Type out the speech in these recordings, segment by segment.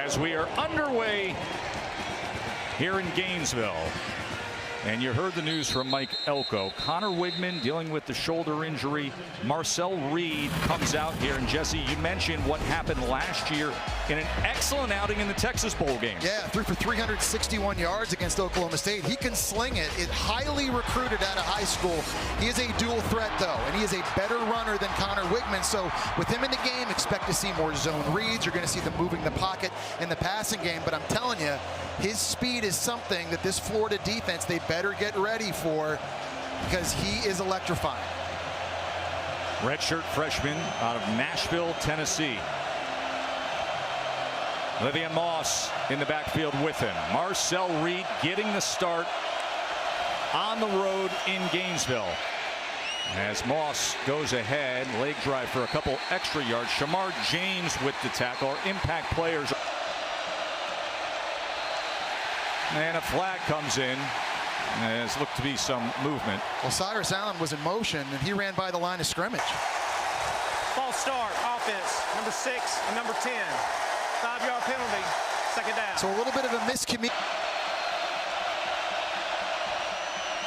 as we are underway here in Gainesville. And you heard the news from Mike Elko. Connor Wigman dealing with the shoulder injury. Marcel Reed comes out here. And Jesse, you mentioned what happened last year in an excellent outing in the Texas Bowl game. Yeah, threw for 361 yards against Oklahoma State. He can sling it. It's highly recruited out of high school. He is a dual threat, though, and he is a better runner than Connor Wigman. So with him in the game, expect to see more zone reads. You're going to see them moving the pocket in the passing game. But I'm telling you, his speed is something that this Florida defense, they better get ready for, because he is electrifying. Redshirt freshman out of Nashville, Tennessee. Livian Moss in the backfield with him. Marcel Reed getting the start on the road in Gainesville. As Moss goes ahead, leg drive for a couple extra yards. Shamar James with the tackle. Our impact players. And a flag comes in. There's looked to be some movement. Well, Cyrus Allen was in motion, and he ran by the line of scrimmage. False start, offense, number 6 and number 10. 5-yard penalty, second down. So a little bit of a miscommunication.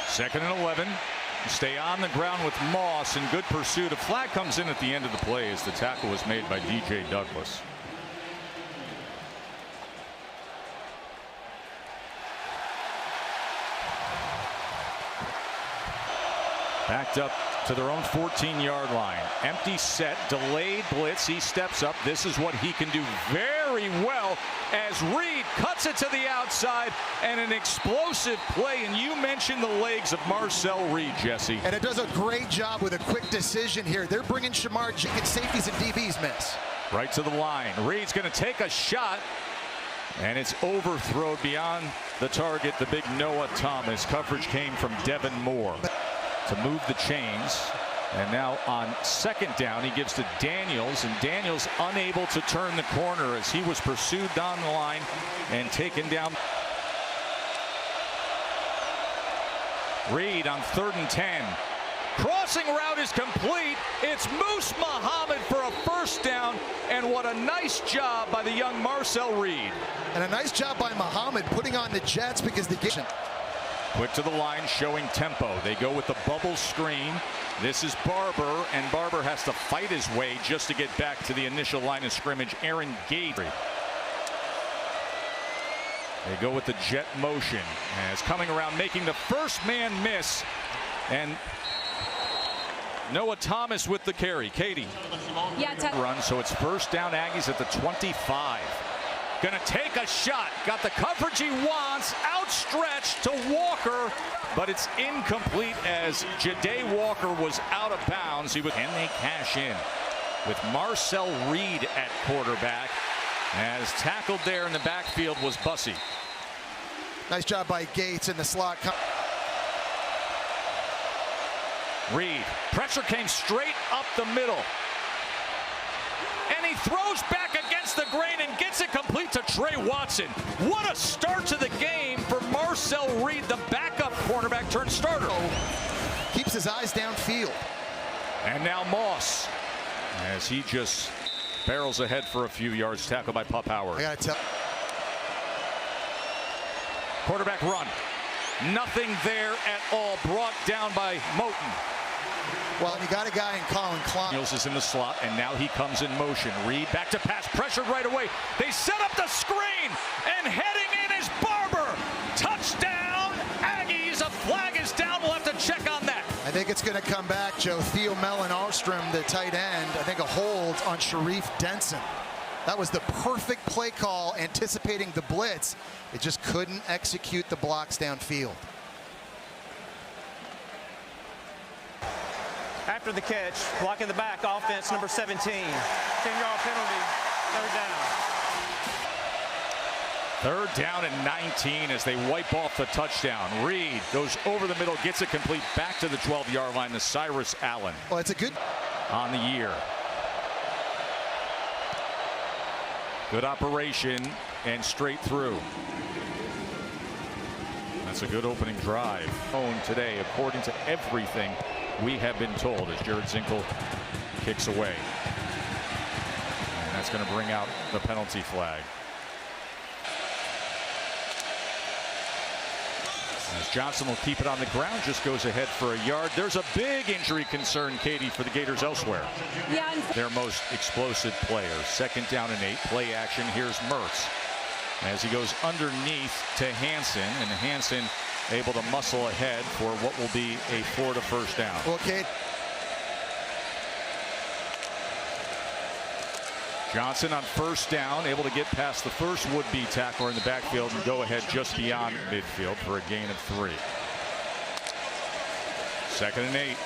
2nd and 11. Stay on the ground with Moss in good pursuit. A flag comes in at the end of the play as the tackle was made by DJ Douglas. Backed up to their own 14-yard line. Empty set, delayed blitz. He steps up. This is what he can do very well as Reed cuts it to the outside, and an explosive play. And you mentioned the legs of Marcel Reed, Jesse. And it does a great job with a quick decision here. They're bringing Shamar James. Safeties and DBs miss. Right to the line. Reed's going to take a shot, and it's overthrown beyond the target. The big Noah Thomas. Coverage came from Devin Moore to move the chains. And now on 2nd down, he gives to Daniels, and Daniels unable to turn the corner as he was pursued down the line and taken down. Reed on 3rd and 10. Crossing route is complete. It's Moose Muhammad for a 1st down, and what a nice job by the young Marcel Reed. And a nice job by Muhammad putting on the Jets, because the game. Quick to the line, showing tempo. They go with the bubble screen. This is Barber, and Barber has to fight his way just to get back to the initial line of scrimmage. Aaron Gates. They go with the jet motion as coming around, making the first man miss, and Noah Thomas with the carry. Katie. Yeah, run, so it's 1st down. Aggies at the 25. Gonna take a shot. Got the coverage he wants. Outstretched to Walker, but it's incomplete as Ja'Day Walker was out of bounds. And they cash in with Marcel Reed at quarterback, as tackled there in the backfield was Bussey. Nice job by Gates in the slot. Reed. Pressure came straight up the middle. And he throws back against the grain and gets it complete to Trey Watson. What a start to the game for Marcel Reed, the backup cornerback turned starter. Keeps his eyes downfield. And now Moss, as he just barrels ahead for a few yards, tackled by Pup Howard. I gotta tell. Quarterback run. Nothing there at all. Brought down by Moten. Well, you got a guy in Colin Klein. Daniels is in the slot, and now he comes in motion. Reed back to pass, pressured right away. They set up the screen, and heading in is Barber. Touchdown, Aggies. A flag is down. We'll have to check on that. I think it's going to come back, Joe. Theo Mellon-Ostrom, the tight end, I think a hold on Sharif Denson. That was the perfect play call, anticipating the blitz. It just couldn't execute the blocks downfield. After the catch, blocking the back, offense, number 17. 10-yard penalty, 3rd down. 3rd down and 19 as they wipe off the touchdown. Reed goes over the middle, gets it complete back to the 12-yard line to Cyrus Allen. Well, it's a good on the year. Good operation and straight through. That's a good opening drive. Owned today, according to everything we have been told, as Jared Zinkel kicks away. And that's going to bring out the penalty flag. if Johnson will keep it on the ground, just goes ahead for a yard. There's a big injury concern, Katie, for the Gators elsewhere. Yeah. Their most explosive player. 2nd down and 8. Play action. Here's Mertz as he goes underneath to Hansen, and Hansen able to muscle ahead for what will be a Florida 1st down. Okay. Johnson on 1st down, able to get past the first would-be tackler in the backfield and go ahead just beyond midfield for a gain of 3. 2nd and 8.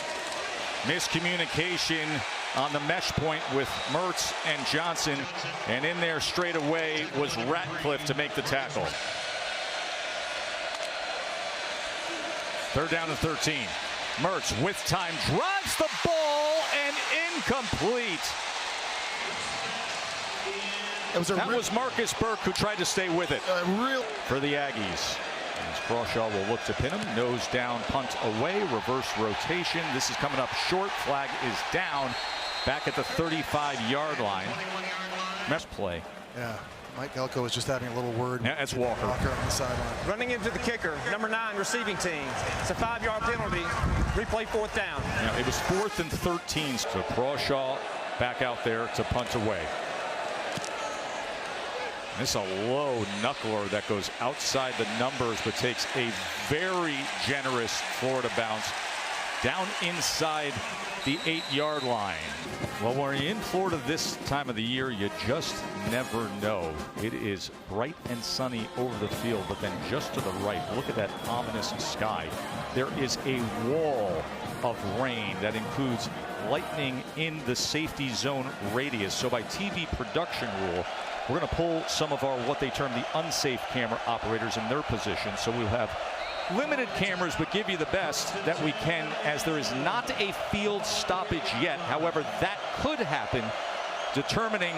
Miscommunication on the mesh point with Mertz and Johnson, and in there straight away was Ratcliffe to make the tackle. 3rd down and 13. Mertz with time drives the ball and incomplete. That was Marcus Burke who tried to stay with it. For the Aggies. As Crawshaw will look to pin him. Nose down, punt away, reverse rotation. This is coming up short. Flag is down. Back at the 35-yard line. Mess play. Yeah. Mike Elko was just having a little word. Yeah, that's Walker. Walker on the sideline. Running into the kicker, number 9 receiving team. It's a 5-yard penalty. Replay 4th down. Yeah, it was 4th and 13. So Crawshaw back out there to punt away. This is a low knuckler that goes outside the numbers, but takes a very generous Florida bounce down inside the 8-yard line. Well, when you're in Florida this time of the year, you just never know. It is bright and sunny over the field, but then just to the right, look at that ominous sky. There is a wall of rain that includes lightning in the safety zone radius. So by TV production rule, we're going to pull some of our what they term the unsafe camera operators in their position. So we'll have limited cameras, but give you the best that we can, as there is not a field stoppage yet. However, that could happen, determining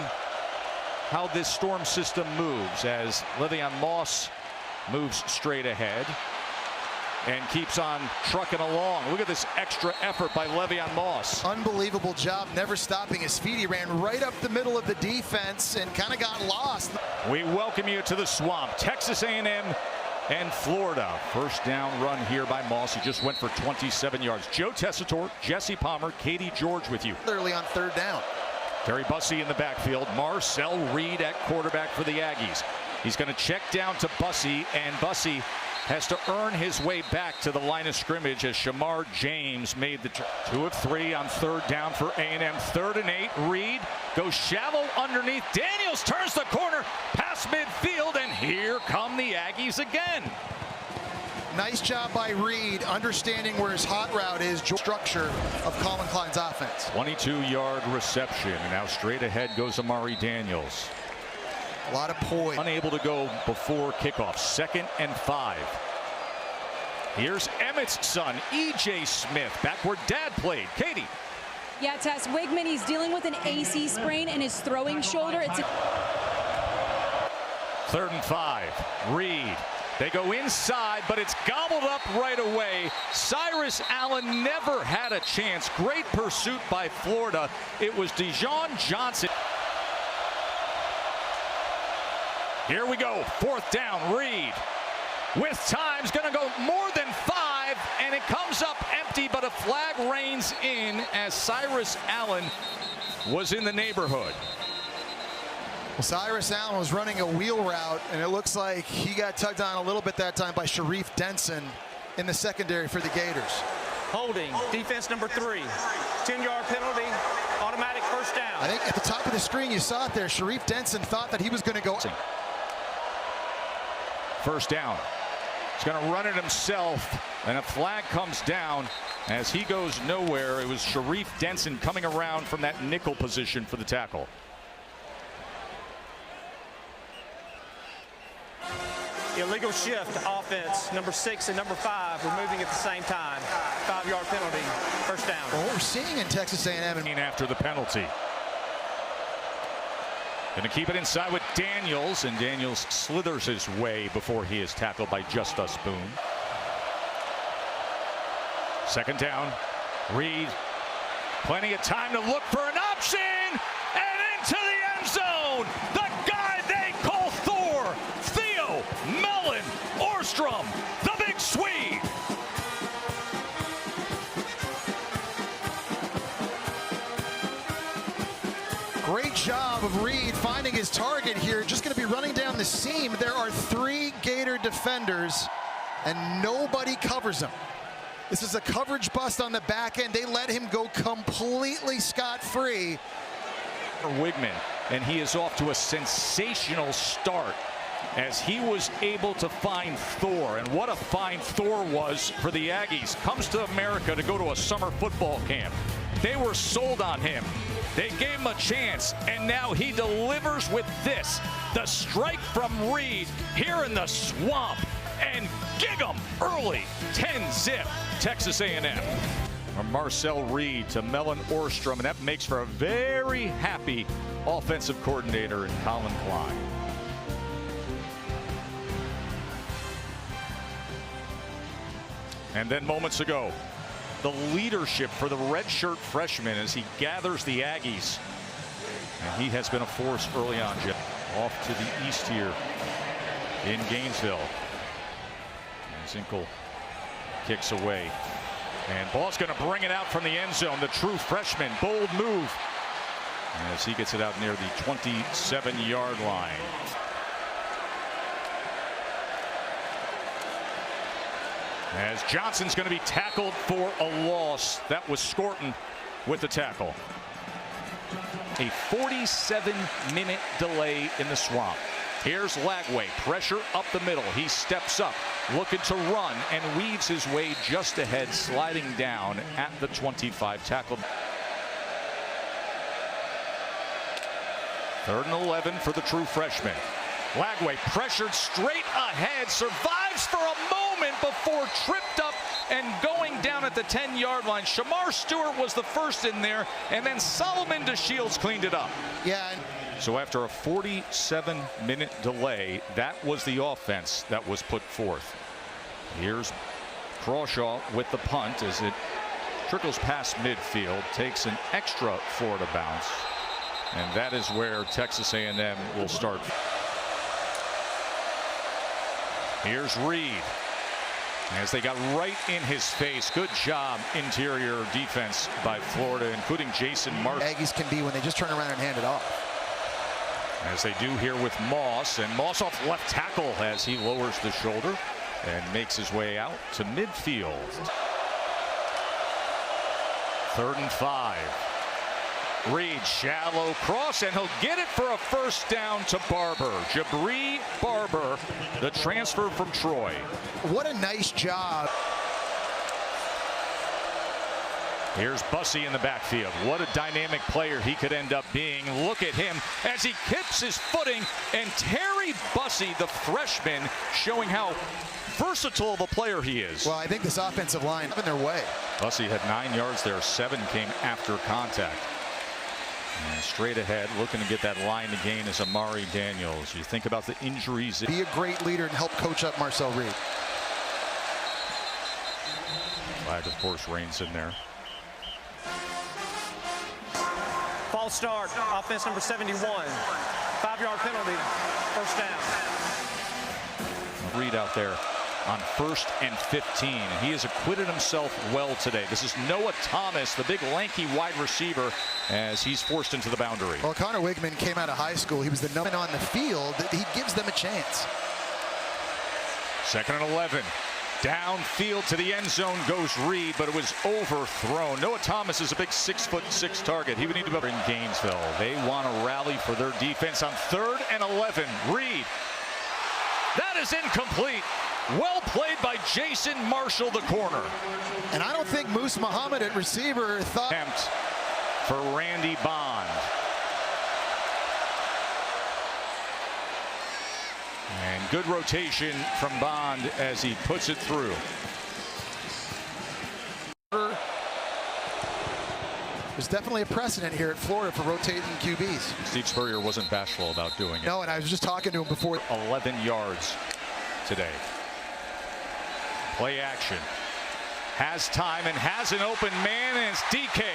how this storm system moves as Le'Veon Moss moves straight ahead and keeps on trucking along. Look at this extra effort by Le'Veon Moss. Unbelievable job, never stopping his feet. He ran right up the middle of the defense and kind of got lost. We welcome you to the Swamp. Texas A&M and Florida. 1st down run here by Moss. He just went for 27 yards. Joe Tessitore, Jesse Palmer, Katie George with you. Early on 3rd down. Terry Bussey in the backfield. Marcel Reed at quarterback for the Aggies. He's going to check down to Bussey, and Bussey has to earn his way back to the line of scrimmage as Shamar James made the 2 of 3 on 3rd down for A&M. 3rd and 8. Reed goes shallow underneath. Daniels turns the corner past midfield, and here come the Aggies again. Nice job by Reed, understanding where his hot route is, structure of Colin Klein's offense. 22-yard reception, and now straight ahead goes Amari Daniels. A lot of poise. Unable to go before kickoff. 2nd and 5. Here's Emmett's son, E.J. Smith, back where Dad played. Katie. Yeah, Tess, Wigman, he's dealing with an AC sprain in his throwing shoulder. It's 3rd and 5. Reed. They go inside, but it's gobbled up right away. Cyrus Allen never had a chance. Great pursuit by Florida. It was Dijon Johnson. Here we go. 4th down. Reed with time's going to go more than 5, and it comes up empty, but a flag reigns in as Cyrus Allen was in the neighborhood. Well, Cyrus Allen was running a wheel route, and it looks like he got tugged on a little bit that time by Sharif Denson in the secondary for the Gators. Holding, defense number 3. 10-yard penalty, automatic 1st down. I think at the top of the screen you saw it there. Sharif Denson thought that he was going to go. 1st down. He's going to run it himself, and a flag comes down as he goes nowhere. It was Sharif Denson coming around from that nickel position for the tackle. Illegal shift offense, number 6 and number 5 were moving at the same time. 5-yard penalty, 1st down. Well, what we're seeing in Texas A&M after the penalty. Going to keep it inside with Daniels, and Daniels slithers his way before he is tackled by Justus Boone. 2nd down. Reed, plenty of time to look for an option, and into the end zone. The guy they call Thor, Theo Mellon Orstrom, the big Swede. of Reed finding his target here. Just going to be running down the seam. There are 3 Gator defenders, and nobody covers him. This is a coverage bust on the back end. They let him go completely scot-free. Wigman, and he is off to a sensational start as he was able to find Thor. And what a find Thor was for the Aggies. Comes to America to go to a summer football camp. They were sold on him. They gave him a chance, and now he delivers with this. The strike from Reed here in the swamp, and gig 'em early. 10-zip, Texas A&M. From Marcel Reed to Mellon Orstrom, and that makes for a very happy offensive coordinator in Colin Klein. And then moments ago, the leadership for the redshirt freshman as he gathers the Aggies. And he has been a force early on, Jeff. Off to the east here in Gainesville. And Zinkel kicks away. And ball's going to bring it out from the end zone. The true freshman, bold move. As he gets it out near the 27-yard line. As Johnson's going to be tackled for a loss. That was Scorton with the tackle. A 47-minute delay in the swamp. Here's Lagway, pressure up the middle. He steps up, looking to run, and weaves his way just ahead, sliding down at the 25 tackle. 3rd and 11 for the true freshman. Lagway pressured straight ahead, survives for a moment before tripped up and going down at the 10-yard line. Shamar Stewart was the first in there, and then Solomon DeShields cleaned it up. Yeah. So after a 47-minute delay, that was the offense that was put forth. Here's Crawshaw with the punt as it trickles past midfield, takes an extra Florida bounce, and that is where Texas A&M will start. Here's Reed as they got right in his face. Good job interior defense by Florida, including Jason Martin. Aggies can be when they just turn around and hand it off. As they do here with Moss, and Moss off left tackle as he lowers the shoulder and makes his way out to midfield. 3rd and 5. Reed, shallow cross, and he'll get it for a first down to Barber. Jabri Barber, the transfer from Troy. What a nice job. Here's Bussey in the backfield. What a dynamic player he could end up being. Look at him as he keeps his footing. And Terry Bussey, the freshman, showing how versatile of a player he is. Well, I think this offensive line in their way. Bussey had 9 yards there. 7 came after contact. And straight ahead, looking to get that line to gain is Amari Daniels. You think about the injuries. Be a great leader and help coach up Marcel Reed. Flag, of course, reigns in there. False start, offense number 71. 5-yard penalty, first down. Reed out there on 1st and 15. He has acquitted himself well today. This is Noah Thomas, the big lanky wide receiver, as he's forced into the boundary. Well, Connor Wigman came out of high school. He was the number on the field. He gives them a chance. 2nd and 11. Downfield to the end zone goes Reed, but it was overthrown. Noah Thomas is a big 6'6" target. He would need to be in Gainesville. They want to rally for their defense on 3rd and 11. Reed. That is incomplete. Well played by Jason Marshall, the corner. And I don't think Moose Muhammad at receiver thought. Attempt for Randy Bond. And good rotation from Bond as he puts it through. There's definitely a precedent here at Florida for rotating QBs. Steve Spurrier wasn't bashful about doing it. No, and I was just talking to him before. 11 yards today. Play action. Has time and has an open man, and it's DK.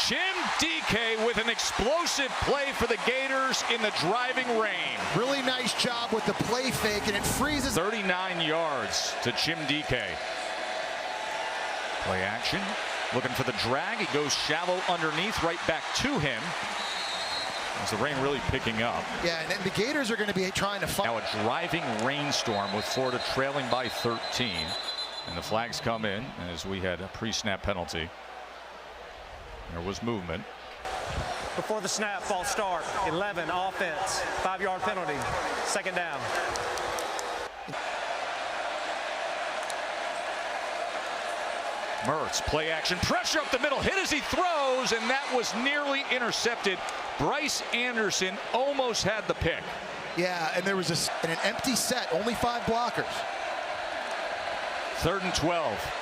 Jim DK with an explosive play for the Gators in the driving rain. Really nice job with the play fake, and it freezes. 39 yards to Jim DK. Play action. Looking for the drag. He goes shallow underneath, right back to him. Is the rain really picking up? Yeah, and the Gators are going to be trying to find. Now a driving rainstorm with Florida trailing by 13. And the flags come in as we had a pre-snap penalty. There was movement. Before the snap, false start. 11, offense. 5-yard penalty. Second down. Mertz, play action, pressure up the middle, hit as he throws, and that was nearly intercepted. Bryce Anderson almost had the pick. Yeah, and there was an empty set, only 5 blockers. 3rd and 12.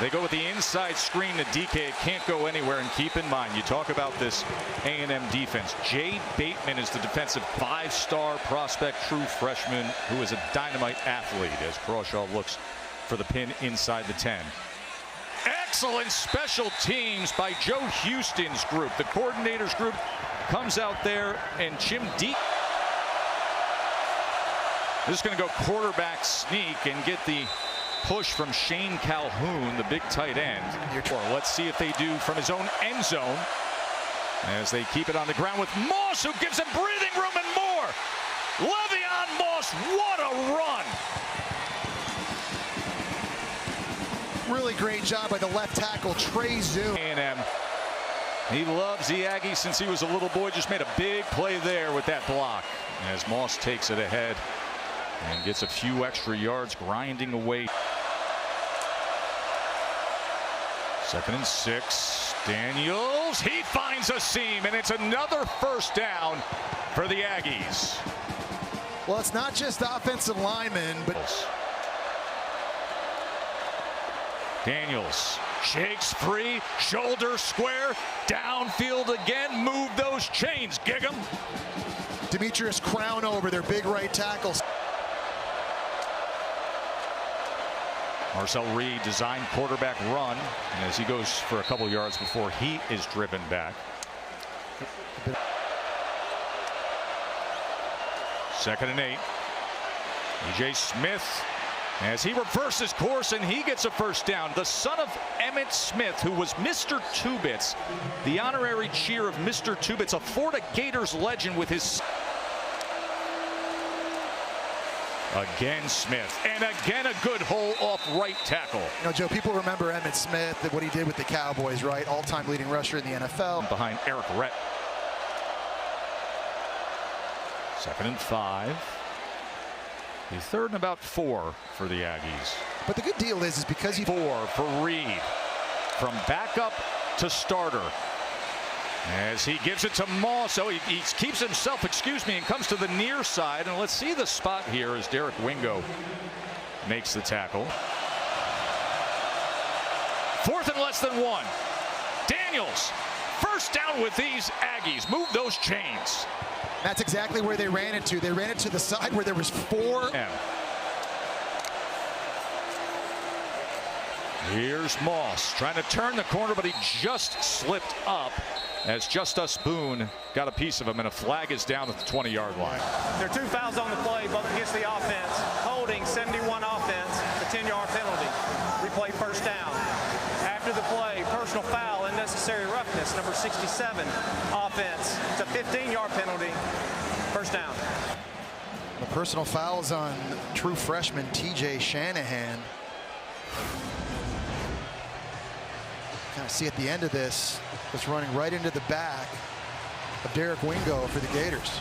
They go with the inside screen to DK. It can't go anywhere. And keep in mind, you talk about this A&M defense. Jay Bateman is the defensive 5-star prospect, true freshman, who is a dynamite athlete as Crawshaw looks for the pin inside the 10. Excellent special teams by Joe Houston's group. The coordinators group comes out there, and Jim D. This is going to go quarterback sneak and get the push from Shane Calhoun, the big tight end. Let's see if they do from his own end zone as they keep it on the ground with Moss, who gives him breathing room and more. Le'Veon Moss, what a run. Really great job by the left tackle, Trey Zoom. A&M. He loves the Aggies since he was a little boy. Just made a big play there with that block as Moss takes it ahead and gets a few extra yards grinding away. 2nd and 6. Daniels, he finds a seam, and it's another first down for the Aggies. Well, it's not just offensive linemen, but Daniels shakes free, shoulder square, downfield again, move those chains, Gig'em. Demetrius Crown over their big right tackle. Marcel Reed designed quarterback run as he goes for a couple yards before he is driven back. 2nd and 8. E.J. Smith as he reverses course and he gets a first down. The son of Emmitt Smith, who was Mr. Two-Bits, the honorary cheer of Mr. Two-Bits, a Florida Gators legend with his. Again Smith, and again a good hole off right tackle. You know, Joe, people remember Emmitt Smith, what he did with the Cowboys, right? All-time leading rusher in the NFL. Behind Eric Rett. 2nd and 5. The 3rd and about 4 for the Aggies. But the good deal is because he 4 for Reed. From backup to starter. As he gives it to Moss, so he keeps himself, and comes to the near side. And let's see the spot here as Derek Wingo makes the tackle. 4th and less than 1. Daniels, first down with these Aggies. Move those chains. That's exactly where they ran it to. They ran it to the side where there was 4. Here's Moss trying to turn the corner, but he just slipped up as Justus Boone got a piece of him, and a flag is down at the 20-yard line. There are 2 fouls on the play, both against the offense. Holding, 71 offense, a 10-yard penalty. Replay first down. After the play, personal foul, unnecessary roughness, number 67, offense. It's a 15-yard penalty. First down. The personal fouls on true freshman TJ Shanahan. Kind of see at the end of this, it's running right into the back of Derek Wingo for the Gators.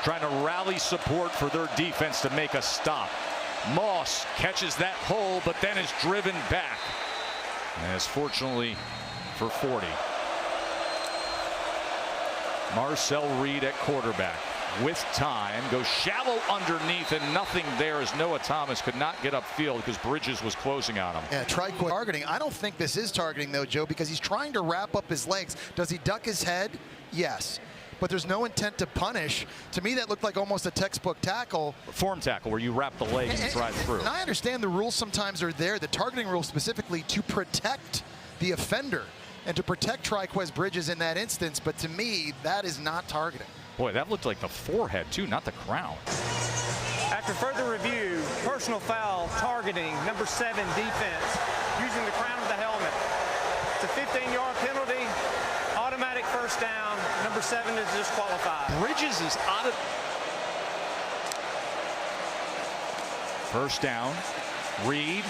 Trying to rally support for their defense to make a stop. Moss catches that hole, but then is driven back. As fortunately for 40. Marcel Reed at quarterback. With time, goes shallow underneath, and nothing there as Noah Thomas could not get upfield because Bridges was closing on him. Yeah, targeting. I don't think this is targeting, though, Joe, because he's trying to wrap up his legs. Does he duck his head? Yes. But there's no intent to punish. To me, that looked like almost a textbook tackle. Form tackle, where you wrap the leg and drive through. And I understand the rules sometimes are there, the targeting rule specifically, to protect the offender and to protect Triquez Bridges in that instance. But to me, that is not targeting. Boy, that looked like the forehead, too, not the crown. After further review, personal foul, targeting, number 7, defense, using the crown of the helmet. It's a 15-yard penalty, automatic first down, number Number 7 is disqualified. Bridges is out of. First down. Reed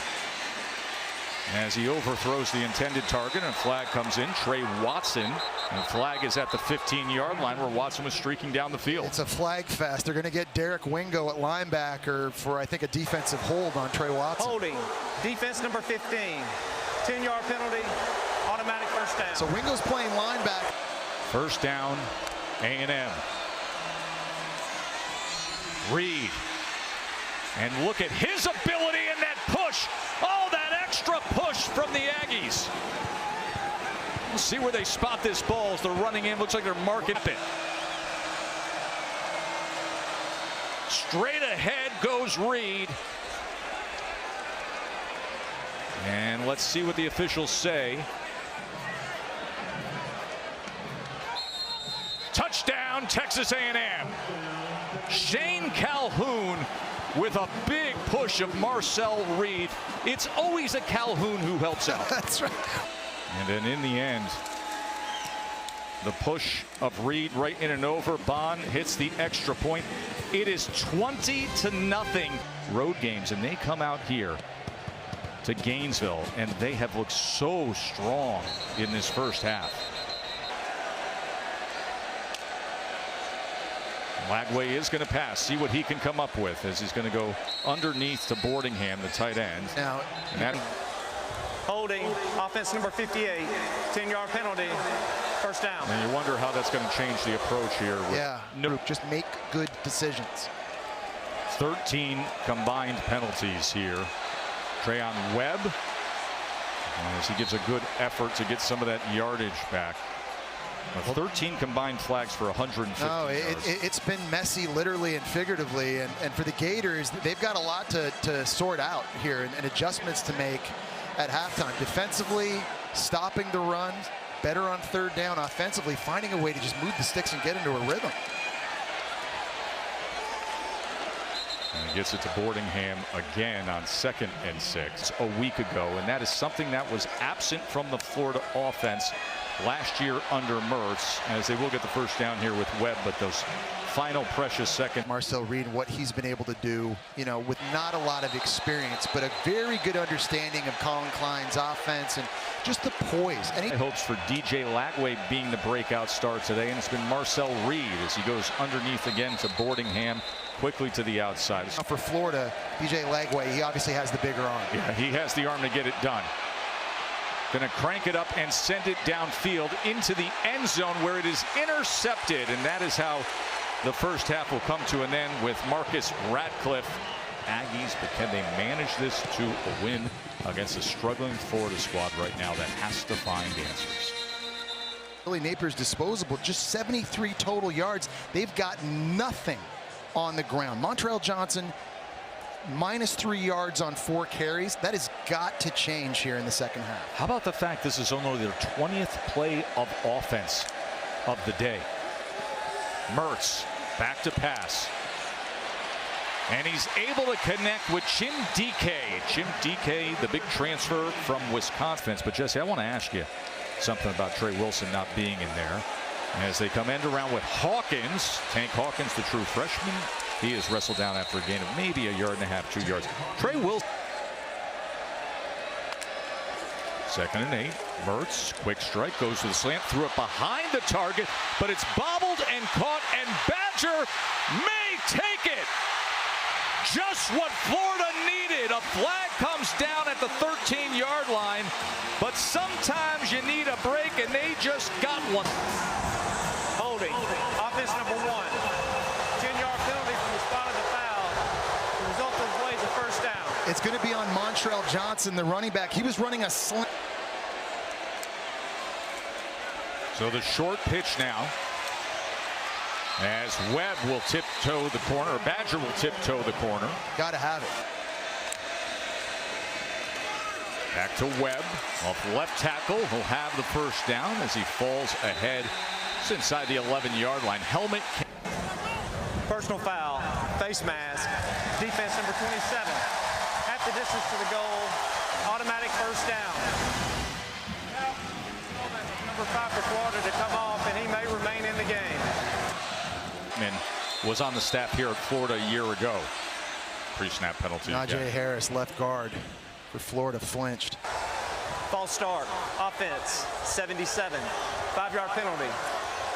as he overthrows the intended target, and flag comes in. Trey Watson, and flag is at the 15-yard line where Watson was streaking down the field. It's a flag fest. They're going to get Derek Wingo at linebacker for, I think, a defensive hold on Trey Watson. Holding. Defense number 15. 10-yard penalty. Automatic first down. So Wingo's playing linebacker. First down, A&M. Reed. And look at his ability in that push. Oh, that extra push from the Aggies. We'll see where they spot this ball as they're running in. Looks like they're marking it. Straight ahead goes Reed. And let's see what the officials say. Touchdown, Texas A&M. Shane Calhoun with a big push of Marcel Reed. It's always a Calhoun who helps out. That's right. And then in the end, the push of Reed right in and over. Bond hits the extra point. It is 20-0 road games, and they come out here to Gainesville, and they have looked so strong in this first half. Lagway is going to pass. See what he can come up with as he's going to go underneath to Boardingham, the tight end. Now, holding. Offense number 58. 10-yard penalty. First down. And you wonder how that's going to change the approach here. Yeah. Just make good decisions. 13 combined penalties here. Trayon Webb, as he gives a good effort to get some of that yardage back. 13 combined flags for 150 yards. It's been messy, literally and figuratively, and for the Gators, they've got a lot to sort out here and adjustments to make at halftime. Defensively, stopping the run, better on third down. Offensively, finding a way to just move the sticks and get into a rhythm. And he gets it to Boardingham again on 2nd and 6 a week ago, and that is something that was absent from the Florida offense last year under Mertz, as they will get the first down here with Webb, but those final precious second. Marcel Reed, what he's been able to do, you know, with not a lot of experience, but a very good understanding of Colin Klein's offense and just the poise. And he hopes for DJ Lagway being the breakout star today, and it's been Marcel Reed as he goes underneath again to Boardingham, quickly to the outside. For Florida, DJ Lagway, he obviously has the bigger arm. Yeah, he has the arm to get it done. Going to crank it up and send it downfield into the end zone where it is intercepted, and that is how the first half will come to an end with Marcus Ratcliffe. Aggies, but can they manage this to a win against a struggling Florida squad right now that has to find answers? Billy Napier's disposable, just 73 total yards. They've got nothing on the ground. Montrell Johnson, -3 yards on 4 carries. That has got to change here in the second half. How about the fact this is only their 20th play of offense of the day? Mertz back to pass. And he's able to connect with Chim DK. Chim DK, the big transfer from Wisconsin. But Jesse, I want to ask you something about Trey Wilson not being in there. As they come end around with Hawkins. Tank Hawkins, the true freshman. He is wrestled down after a gain of maybe 1.5 yards, 2 yards. Trey Wilson. 2nd and 8. Mertz, quick strike, goes to the slant, threw it behind the target, but it's bobbled and caught, and Badger may take it. Just what Florida needed. A flag comes down at the 13-yard line, but sometimes you need a break, and they just got one. Holding. Offense number 1. 10-yard penalty from the spot of the foul. The result of the play is a first down. It's going to be on Montrell Johnson, the running back. He was running a slant. So the short pitch now, as Webb will tiptoe the corner, or Badger will tiptoe the corner. Got to have it. Back to Webb, off left tackle. He'll have the first down as he falls ahead. It's inside the 11-yard line. Helmet. Personal foul, face mask, defense number 27. Half the distance to the goal, automatic first down. Number 5 for Florida to come off, and he may remain in the game. was on the staff here at Florida a year ago. Pre-snap penalty. Najee Harris, left guard for Florida, flinched. False start. Offense, 77. 5-yard penalty.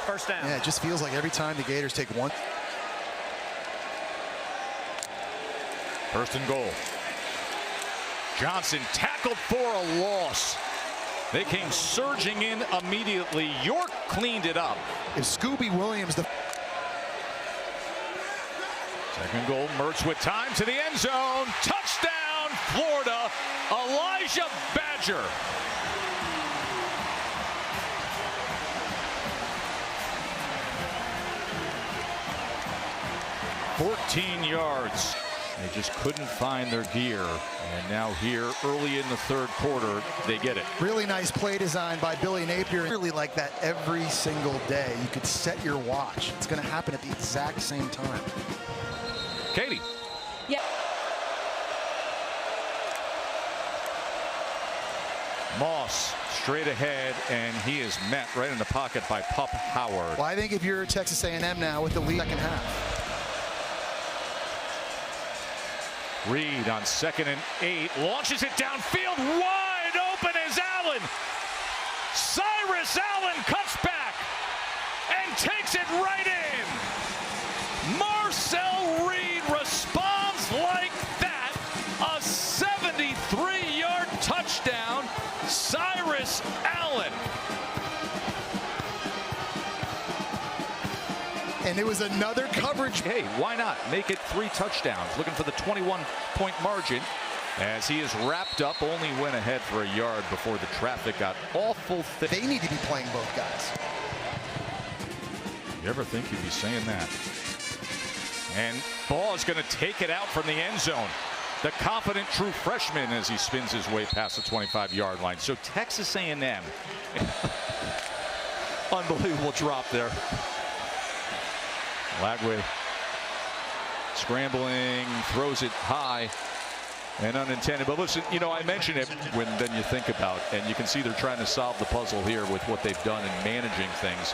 First down. Yeah, it just feels like every time the Gators take one. First and goal. Johnson tackled for a loss. They came surging in immediately. York cleaned it up. If Scooby Williams, the second goal, Mertz with time to the end zone. Touchdown, Florida. Elijah Badger. "14 yards. They just couldn't find their gear. And now here, early in the third quarter, they get it. really nice play design by Billy Napier. Really like that every single day. You could set your watch. It's going to happen at the exact same time. Katie. Yeah. Moss straight ahead, and he is met right in the pocket by Pup Howard. Well, I think if you're Texas A&M now with the lead second half. Reed on 2nd and 8, launches it downfield, wide open is Allen. Cyrus Allen cuts back and takes it right in. Marcel Reed responds like that. A 73-yard touchdown, Cyrus Allen. And it was another coverage. Hey, why not make it 3 touchdowns? Looking for the 21-point margin as he is wrapped up. Only went ahead for a yard before the traffic got awful thick. They need to be playing both guys. You ever think you'd be saying that? And Ball is going to take it out from the end zone. The confident true freshman as he spins his way past the 25-yard line. So Texas A&M. Unbelievable drop there. Lagway scrambling, throws it high and unintended. But listen, you know, I mentioned it when then you think about, and you can see they're trying to solve the puzzle here with what they've done in managing things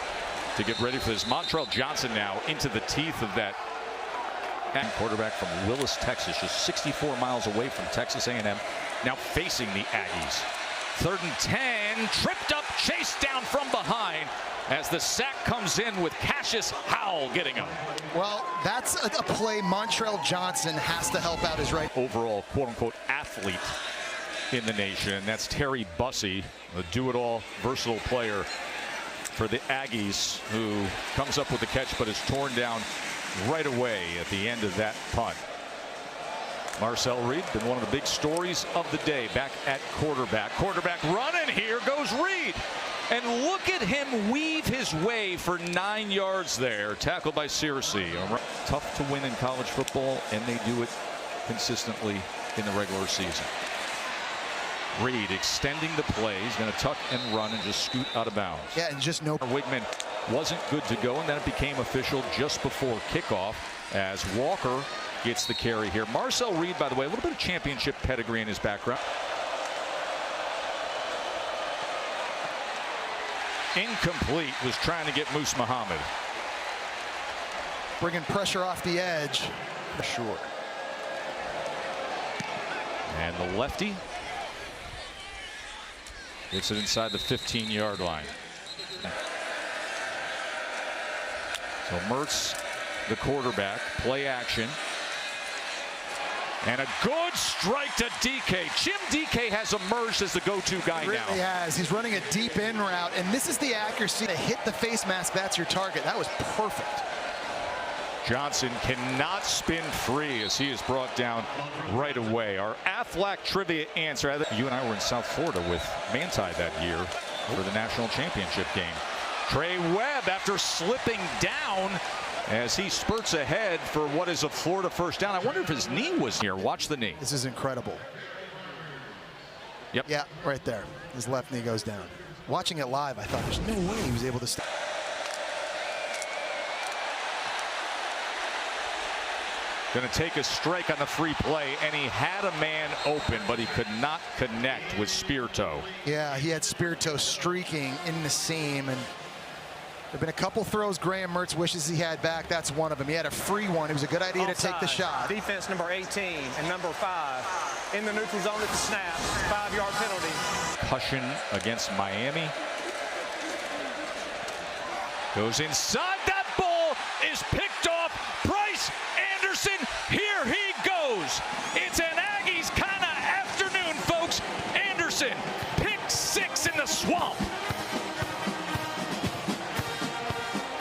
to get ready for this. Montrell Johnson now into the teeth of that. Quarterback from Willis, Texas, just 64 miles away from Texas A&M, now facing the Aggies. 3rd and 10, tripped up, chased down from behind as the sack comes in with Cassius Howell getting him. Well, that's a play Montrell Johnson has to help out his right. Overall, quote-unquote, athlete in the nation. That's Terry Bussey, the do-it-all, versatile player for the Aggies, who comes up with the catch but is torn down right away at the end of that punt. Marcel Reed, been one of the big stories of the day, back at quarterback. Quarterback running, here goes Reed. And look at him weave his way for 9 yards there. Tackled by Searcy. Tough to win in college football, and they do it consistently in the regular season. Reed extending the play. He's going to tuck and run and just scoot out of bounds. Yeah, and just no. Wigman wasn't good to go, and then it became official just before kickoff as Walker gets the carry here. Marcel Reed, by the way, a little bit of championship pedigree in his background. Incomplete, was trying to get Moose Muhammad. Bringing pressure off the edge for sure. And the lefty gets it inside the 15-yard line. So Mertz, the quarterback, play action. And a good strike to DK. Jim DK has emerged as the go-to guy He now. really has. He's running a deep in route, and this is the accuracy to hit the face mask. That's your target. That was perfect. Johnson cannot spin free as he is brought down right away. Our Aflac trivia answer. You and I were in South Florida with Manti that year for the national championship game. Trey Webb, after slipping down as he spurts ahead for what is a Florida first down. I wonder if his knee was here. Watch the knee. This is incredible. Yep. Yeah, right there. His left knee goes down. Watching it live, I thought there's no way he was able to stop. Going to take a strike on the free play, and he had a man open, but he could not connect with Speartoe. Yeah, he had Speartoe streaking in the seam, and There have been a couple throws Graham Mertz wishes he had back. That's one of them. He had a free one. It was a good idea to take the shot. Defense number 18 and number 5 in the neutral zone at the snap. 5-yard penalty. Cushion against Miami. Goes inside. That ball is picked off. Bryce Anderson, here he goes. It's an Aggies kind of afternoon, folks. Anderson, pick 6 in the swamp.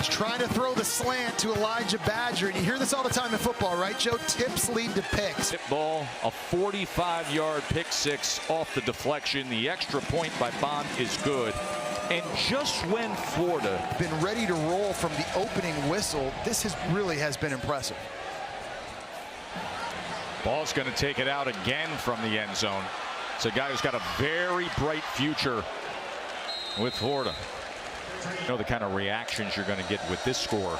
Trying to throw the slant to Elijah Badger, and you hear this all the time in football, right, Joe? Tips lead to picks. Tip ball, a 45-yard pick 6 off the deflection. The extra point by Bond is good. And just when Florida been ready to roll from the opening whistle, this really has been impressive. Ball's going to take it out again from the end zone. It's a guy who's got a very bright future with Florida. You know the kind of reactions you're going to get with this score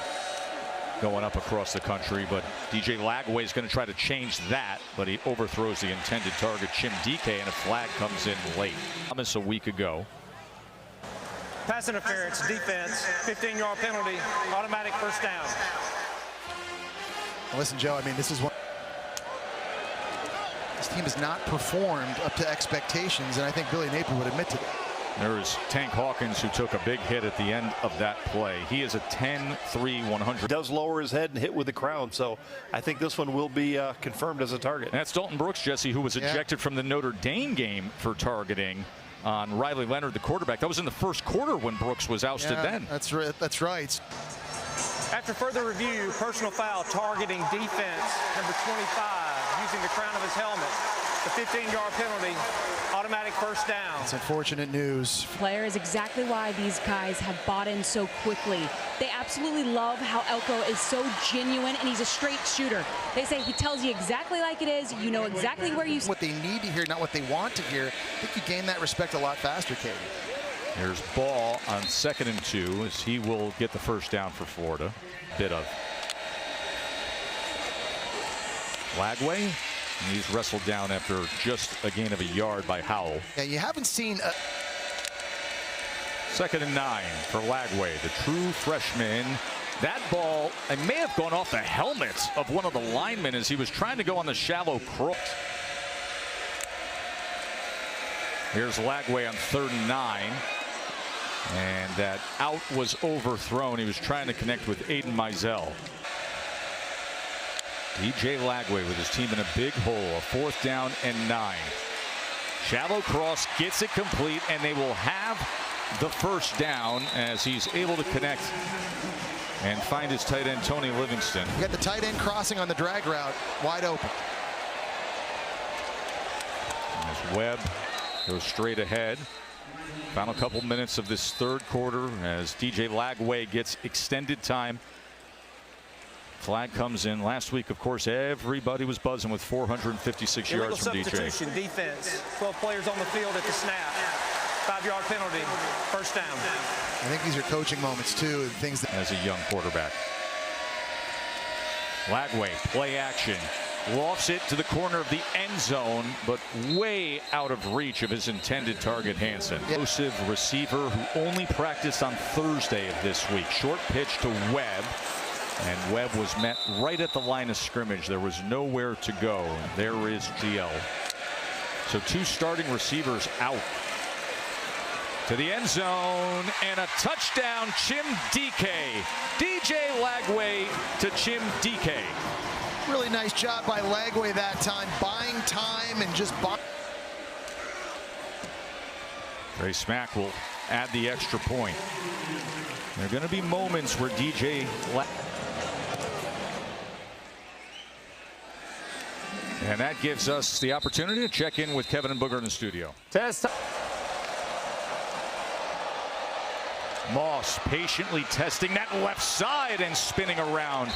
going up across the country, but DJ Lagway is going to try to change that, but he overthrows the intended target, Chim DK, and a flag comes in late. Thomas a week ago. Pass interference, defense, 15-yard penalty, automatic first down. Listen, Joe, I mean, this is one. This team has not performed up to expectations, and I think Billy Napier would admit to that. There's Tank Hawkins, who took a big hit at the end of that play. He is a 10-3, 100. He does lower his head and hit with the crown, so I think this one will be confirmed as a target. That's Dalton Brooks, Jesse, who was ejected from the Notre Dame game for targeting on Riley Leonard, the quarterback. That was in the first quarter when Brooks was ousted then. That's right. That's right. After further review, personal foul targeting defense, number 25, using the crown of his helmet. The 15-yard penalty, automatic first down. It's unfortunate news. Player is exactly why these guys have bought in so quickly. They absolutely love how Elko is so genuine, and he's a straight shooter. They say he tells you exactly like it is. You know exactly where you... What they need to hear, not what they want to hear. I think you gain that respect a lot faster, Katie. Here's Ball on 2nd and 2 as he will get the first down for Florida. Bit of Lagway. He's wrestled down after just a gain of a yard by Howell. Yeah, you haven't seen a... 2nd and 9 for Lagway, the true freshman. That ball, it may have gone off the helmet of one of the linemen as he was trying to go on the shallow cross. Here's Lagway on 3rd and 9. And that out was overthrown. He was trying to connect with Aiden Mizell. DJ Lagway with his team in a big hole, a 4th down and 9. Shallow cross, gets it complete, and they will have the first down as he's able to connect and find his tight end, Tony Livingston. You got the tight end crossing on the drag route, wide open. As Webb goes straight ahead. Final couple minutes of this 3rd quarter as DJ Lagway gets extended time. Flag comes in. Last week, of course, everybody was buzzing with 456 yards from DJ. Substitution, defense, 12 players on the field at the snap. 5-yard penalty, first down. I think these are coaching moments, too, and things that... As a young quarterback. Lagway, play action. Lofts it to the corner of the end zone, but way out of reach of his intended target, Hansen. Explosive receiver who only practiced on Thursday of this week. Short pitch to Webb. And Webb was met right at the line of scrimmage. There was nowhere to go. There is GL. So 2 starting receivers out. To the end zone and a touchdown, Chim DK. DJ Lagway to Chim DK. Really nice job by Lagway that time, buying time and just buying. Trey Smack will add the extra point. There are going to be moments where DJ and that gives us the opportunity to check in with Kevin and Booger in the studio. Test. Moss patiently testing that left side and spinning around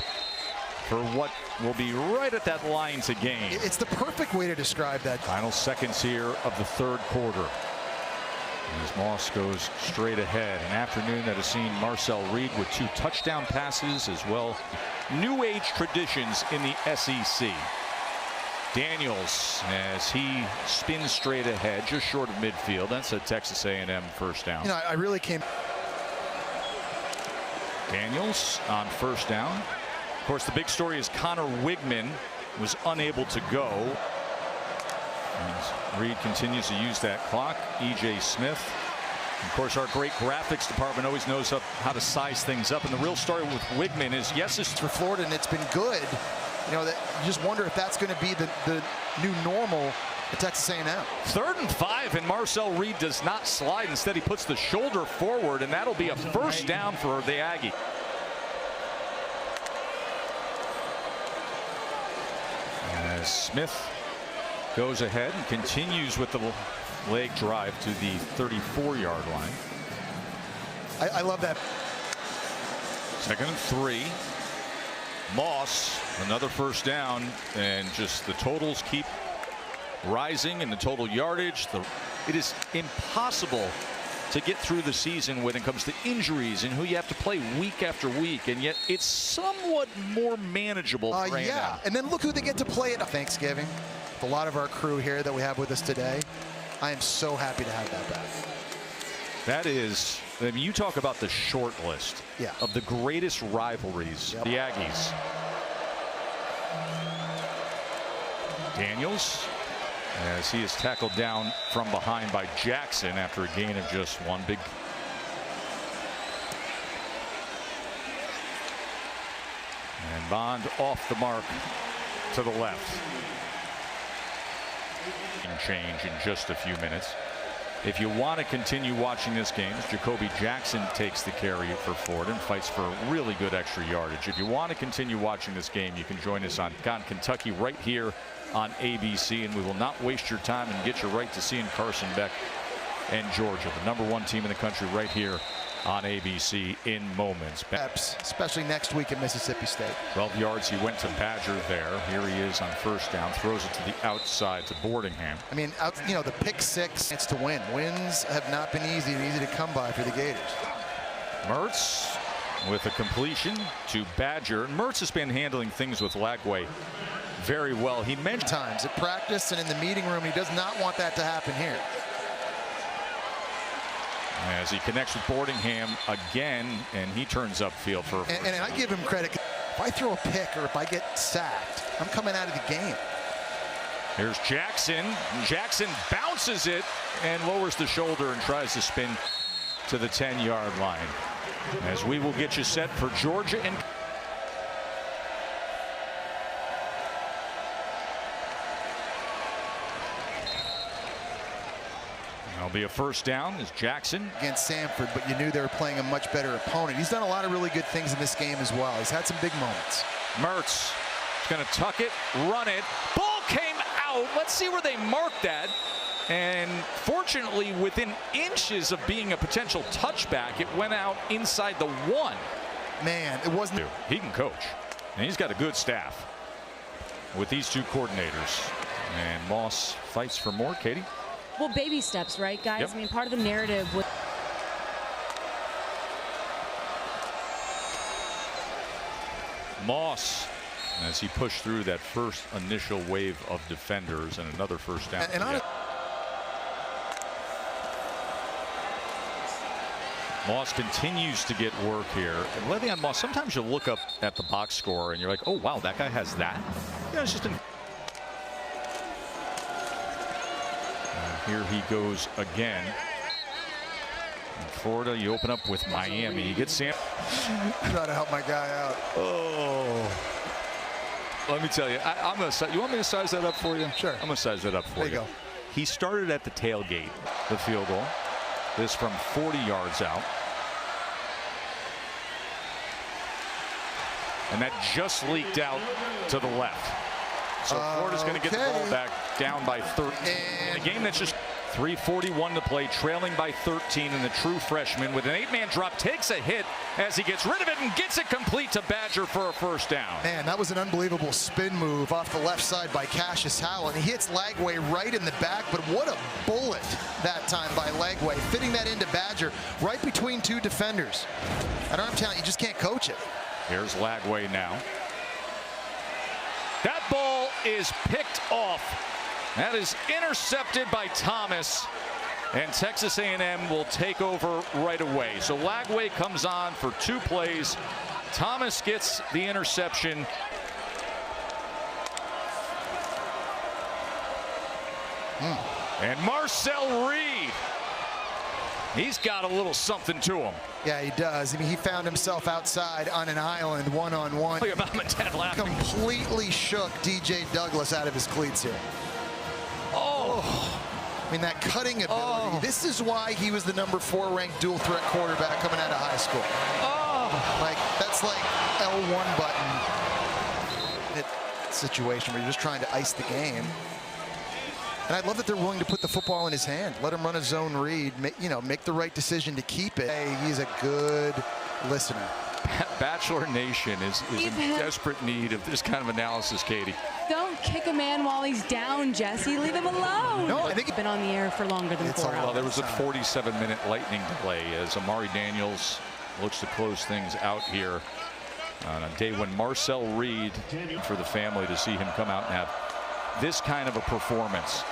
for what will be right at that line to gain. It's the perfect way to describe that. Final seconds here of the 3rd quarter. As Moss goes straight ahead. An afternoon that has seen Marcel Reed with 2 touchdown passes as well. New age traditions in the SEC. Daniels as he spins straight ahead, just short of midfield. That's a Texas A&M first down. You know, I really came. Daniels on first down. Of course, the big story is Connor Wigman was unable to go. And Reed continues to use that clock. E.J. Smith. Of course, our great graphics department always knows how to size things up. And the real story with Wigman is, yes, it's For Florida, and it's been good. You know, that you just wonder if that's going to be the new normal at Texas A&M. 3rd and 5, and Marcel Reed does not slide. Instead, he puts the shoulder forward, and that'll be a first down for the Aggie. As Smith goes ahead and continues with the leg drive to the 34-yard line. I love that. 2nd and 3. Moss, another first down, and just the totals keep rising in the total yardage. It is impossible to get through the season when it comes to injuries and who you have to play week after week, and yet it's somewhat more manageable for A&M. Yeah, and then look who they get to play at Thanksgiving. A lot of our crew here that we have with us today. I am so happy to have that back. That is, I mean, you talk about the short list Yeah. of the greatest rivalries. Yep. The Aggies. Daniels, as he is tackled down from behind by Jackson after a gain of just one. Big. And Bond off the mark to the left. Change in just a few minutes. If you want to continue watching this game, Jacoby Jackson takes the carry for Florida and fights for really good extra yardage. If you want to continue watching this game, you can join us on Kentucky right here on ABC, and we will not waste your time and get you right to seeing Carson Beck and Georgia, the #1 team in the country, right here on ABC in moments. Especially next week at Mississippi State. 12 yards. He went to Badger there. Here he is on first down. Throws it to the outside to Boardingham. I mean, you know, the pick six, it's to win. Wins have not been easy to come by for the Gators. Mertz with a completion to Badger. Mertz has been handling things with Lagway very well. He mentioned times at practice and in the meeting room, he does not want that to happen here. As he connects with Boardingham again, and he turns upfield for. And I give him credit. If I throw a pick or if I get sacked, I'm coming out of the game. Here's Jackson. Jackson bounces it and lowers the shoulder and tries to spin to the 10-yard line. As we will get you set for Georgia and. That'll be a first down as Jackson against Samford, but you knew they were playing a much better opponent. He's done a lot of really good things in this game as well. He's had some big moments. Mertz is going to tuck it, run it. Ball came out. Let's see where they marked that. And fortunately, within inches of being a potential touchback, it went out inside the 1. Man, it wasn't. He can coach, and he's got a good staff with these two coordinators. And Moss fights for more. Katie? Well, baby steps, right, guys? Yep. I mean, part of the narrative with Moss, as he pushed through that first initial wave of defenders, and another first down. Moss continues to get work here. And Le'Veon Moss, sometimes you look up at the box score and you're like, oh, wow, that guy has that. You know, it's just here he goes again. In Florida, you open up with Miami. You get Sam. Try to help my guy out. Oh. Let me tell you, I'm gonna. You want me to size that up for you? Sure. I'm gonna size that up for There you go. He started at the tailgate, the field goal. This from 40 yards out. And that just leaked out to the left. So Florida's going to get the ball back down by 13. In a game that's just 3:41 to play, trailing by 13, and the true freshman with an 8-man drop takes a hit as he gets rid of it and gets it complete to Badger for a first down. Man, that was an unbelievable spin move off the left side by Cassius Howell, and he hits Lagway right in the back, but what a bullet that time by Lagway, fitting that into Badger right between two defenders. At arm talent, you just can't coach it. Here's Lagway now. That ball is picked off. That is intercepted by Thomas. And Texas A&M will take over right away. So Lagway comes on for 2 plays. Thomas gets the interception. And Marcel Reed, he's got a little something to him. Yeah, he does. I mean, he found himself outside on an island, one-on-one. Look about my dad laughing. Completely shook DJ Douglas out of his cleats here. Oh. I mean, that cutting ability. Oh. This is why he was the number 4 ranked dual threat quarterback coming out of high school. Oh. Like, that's like L1 button situation where you're just trying to ice the game. And I love that they're willing to put the football in his hand. Let him run a zone read, make the right decision to keep it. Hey, he's a good listener. Bachelor Nation is in desperate need of this kind of analysis, Katie. Don't kick a man while he's down, Jesse. Leave him alone. No, I think he's been on the air for longer than 4 hours. Well, there was a 47-minute lightning delay as Amari Daniels looks to close things out here on a day when Marcel Reed, for the family to see him come out and have this kind of a performance.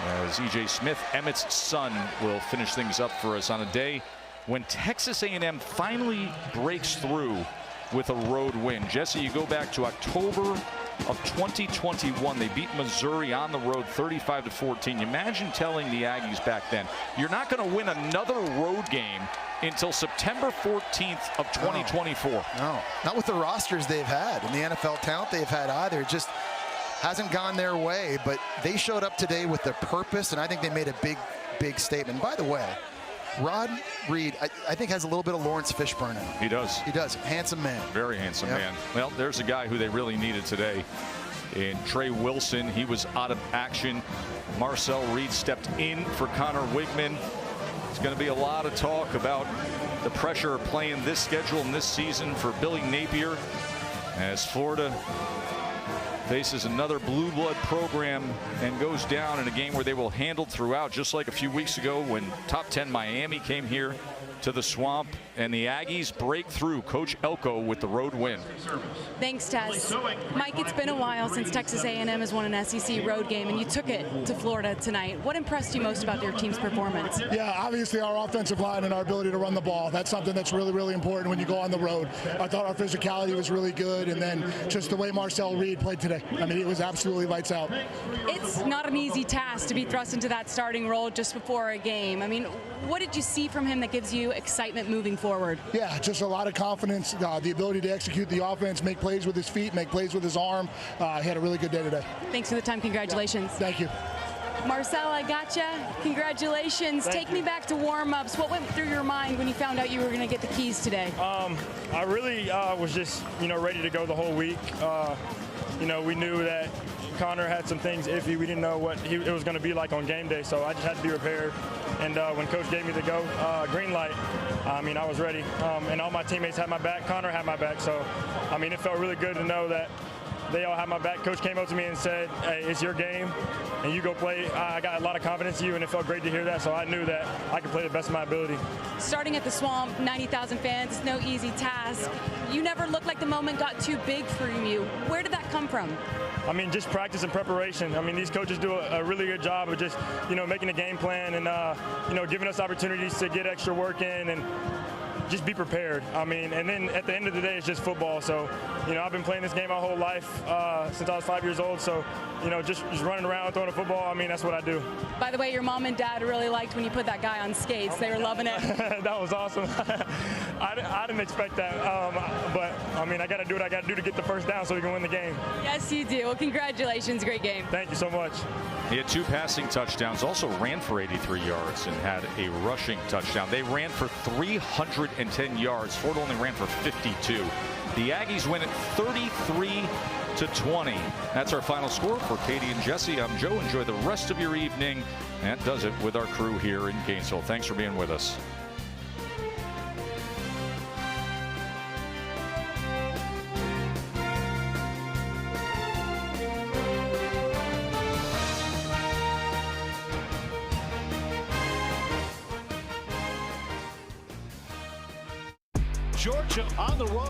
As E.J. Smith, Emmett's son, will finish things up for us on a day when Texas A&M finally breaks through with a road win. Jesse, you go back to October of 2021. They beat Missouri on the road 35-14. Imagine telling the Aggies back then, you're not going to win another road game until September 14th of 2024. No, not with the rosters they've had and the NFL talent they've had either. Just hasn't gone their way, but they showed up today with their purpose, and I think they made a big statement. By the way, Rod Reed, I think, has a little bit of Lawrence Fishburne in him. He does. He does. Handsome man. Very handsome man. Well, there's a guy who they really needed today in Trey Wilson. He was out of action. Marcel Reed stepped in for Connor Wigman. It's going to be a lot of talk about the pressure of playing this schedule and this season for Billy Napier as Florida faces another blue blood program and goes down in a game where they will handle throughout, just like a few weeks ago when top 10 Miami came here to the Swamp and the Aggies break through. Coach Elko with the road win. Thanks, Tess. Mike, it's been a while since Texas A&M has won an SEC road game, and you took it to Florida tonight. What impressed you most about their team's performance? Yeah, obviously our offensive line and our ability to run the ball. That's something that's really, really important when you go on the road. I thought our physicality was really good, and then just the way Marcel Reed played today. I mean, it was absolutely lights out. It's not an easy task to be thrust into that starting role just before a game. I mean, what did you see from him that gives you excitement moving forward? Yeah, just a lot of confidence, the ability to execute the offense, make plays with his feet, make plays with his arm. He had a really good day today. Thanks for the time. Congratulations. Thank you. Marcel, I gotcha. Congratulations. Take me back to warm-ups. What went through your mind when you found out you were going to get the keys today? I really was just, ready to go the whole week. We knew that Connor had some things iffy. We didn't know what it was going to be like on game day, so I just had to be prepared. And when Coach gave me the green light, I was ready. And all my teammates had my back. Connor had my back. So, it felt really good to know that they all had my back. Coach came up to me and said, hey, it's your game, and you go play. I got a lot of confidence in you, and it felt great to hear that, so I knew that I could play the best of my ability. Starting at the Swamp, 90,000 fans, it's no easy task. You never looked like the moment got too big for you. Where did that come from? Just practice and preparation. These coaches do a really good job of just, making a game plan and, giving us opportunities to get extra work in and just be prepared. And then at the end of the day, it's just football. So, I've been playing this game my whole life since I was 5 years old. So, just running around, throwing a football, that's what I do. By the way, your mom and dad really liked when you put that guy on skates. They were loving it. That was awesome. I didn't expect that. But, I got to do what I got to do to get the first down so we can win the game. Yes, you do. Well, congratulations. Great game. Thank you so much. He had 2 passing touchdowns, also ran for 83 yards and had a rushing touchdown. They ran for 310 yards. Florida only ran for 52. The Aggies win it 33-20. That's our final score for Katie and Jesse. I'm Joe. Enjoy the rest of your evening. That does it with our crew here in Gainesville. Thanks for being with us. Georgia on the road.